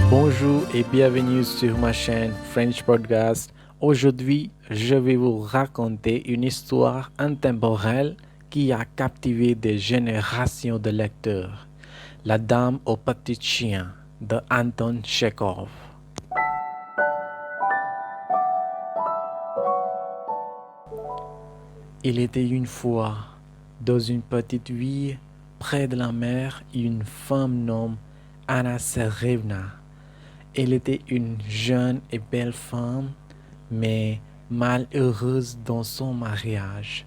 Bonjour et bienvenue sur ma chaîne French Podcast. Aujourd'hui, je vais vous raconter une histoire intemporelle qui a captivé des générations de lecteurs. La Dame au petit chien de Anton Chekhov. Il était une fois, dans une petite ville près de la mer, une femme nommée Anna Serevna. Elle était une jeune et belle femme, mais malheureuse dans son mariage.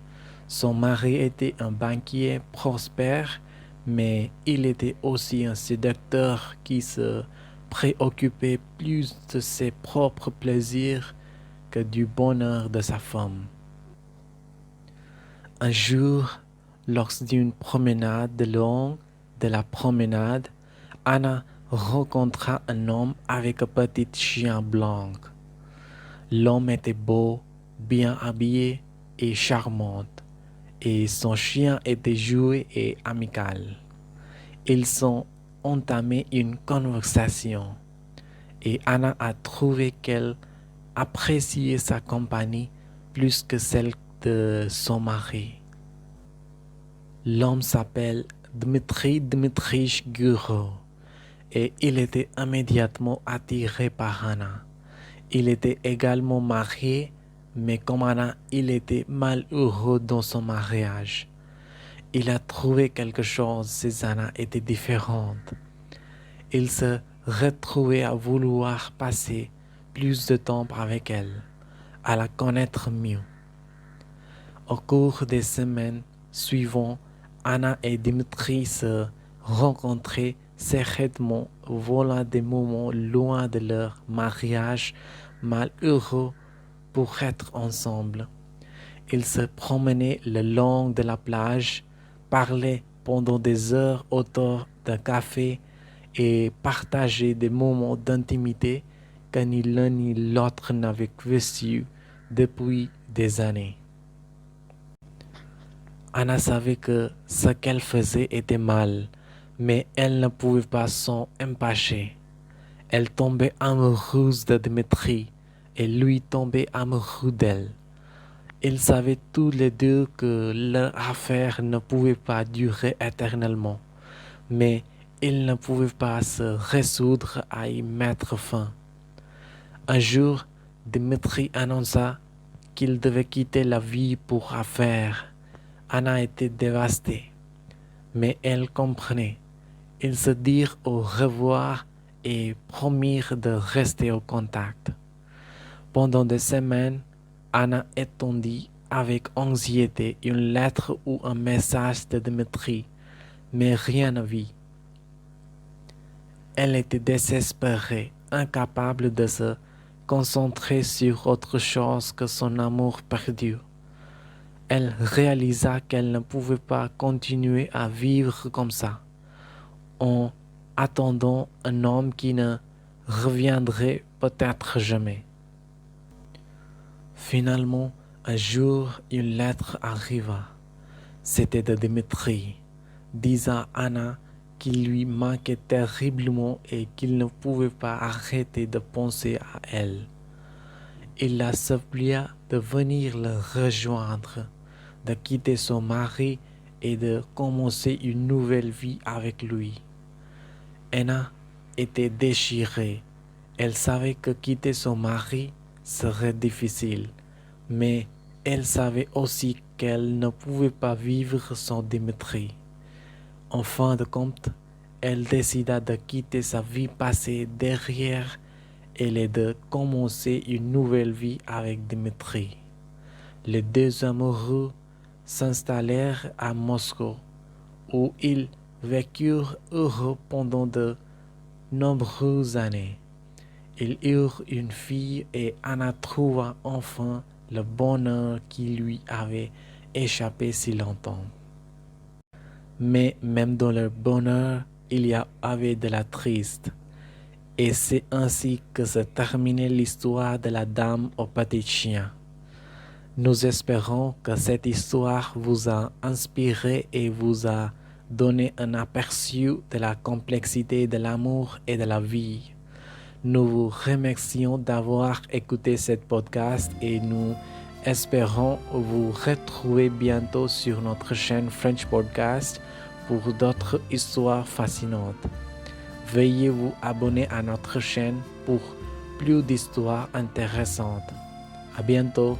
Son mari était un banquier prospère, mais il était aussi un séducteur qui se préoccupait plus de ses propres plaisirs que du bonheur de sa femme. Un jour, lors d'une promenade longue de la promenade, Anna rencontra un homme avec un petit chien blanc. L'homme était beau, bien habillé et charmant, et son chien était joué et amical. Ils ont entamé une conversation, et Anna a trouvé qu'elle appréciait sa compagnie plus que celle de son mari. L'homme s'appelle Dmitri Dmitrich Guro et il était immédiatement attiré par Anna. Il était également marié, mais comme Anna, il était malheureux dans son mariage. Il a trouvé quelque chose chez Anna était différente. Il se retrouvait à vouloir passer plus de temps avec elle, à la connaître mieux. Au cours des semaines suivantes, Anna et Dimitri se rencontraient secrètement, volant des moments loin de leur mariage malheureux pour être ensemble. Ils se promenaient le long de la plage, parlaient pendant des heures autour d'un café et partageaient des moments d'intimité que ni l'un ni l'autre n'avaient vécu depuis des années. Anna savait que ce qu'elle faisait était mal, mais elle ne pouvait pas s'en empêcher. Elle tombait amoureuse de Dmitri et lui tombait amoureux d'elle. Ils savaient tous les deux que leur affaire ne pouvait pas durer éternellement, mais ils ne pouvaient pas se résoudre à y mettre fin. Un jour, Dmitri annonça qu'il devait quitter la vie pour affaires. Anna était dévastée, mais elle comprenait. Ils se dirent au revoir et promirent de rester au contact. Pendant des semaines, Anna attendit avec anxiété une lettre ou un message de Dmitri, mais rien ne vit. Elle était désespérée, incapable de se concentrer sur autre chose que son amour perdu. Elle réalisa qu'elle ne pouvait pas continuer à vivre comme ça, en attendant un homme qui ne reviendrait peut-être jamais. Finalement, un jour, une lettre arriva. C'était de Dmitri, disant à Anna qu'il lui manquait terriblement et qu'il ne pouvait pas arrêter de penser à elle. Il la supplia de venir le rejoindre, de quitter son mari et de commencer une nouvelle vie avec lui. Anna était déchirée. Elle savait que quitter son mari serait difficile, mais elle savait aussi qu'elle ne pouvait pas vivre sans Dimitri. En fin de compte, elle décida de quitter sa vie passée derrière elle et de commencer une nouvelle vie avec Dimitri. Les deux amoureux s'installèrent à Moscou, où ils vécurent heureux pendant de nombreuses années. Ils eurent une fille et Anna trouva enfin le bonheur qui lui avait échappé si longtemps. Mais même dans le bonheur, il y avait de la triste. Et c'est ainsi que se terminait l'histoire de la Dame au petit chien. Nous espérons que cette histoire vous a inspiré et vous a donné un aperçu de la complexité de l'amour et de la vie. Nous vous remercions d'avoir écouté ce podcast et nous espérons vous retrouver bientôt sur notre chaîne French Podcast pour d'autres histoires fascinantes. Veuillez vous abonner à notre chaîne pour plus d'histoires intéressantes. À bientôt.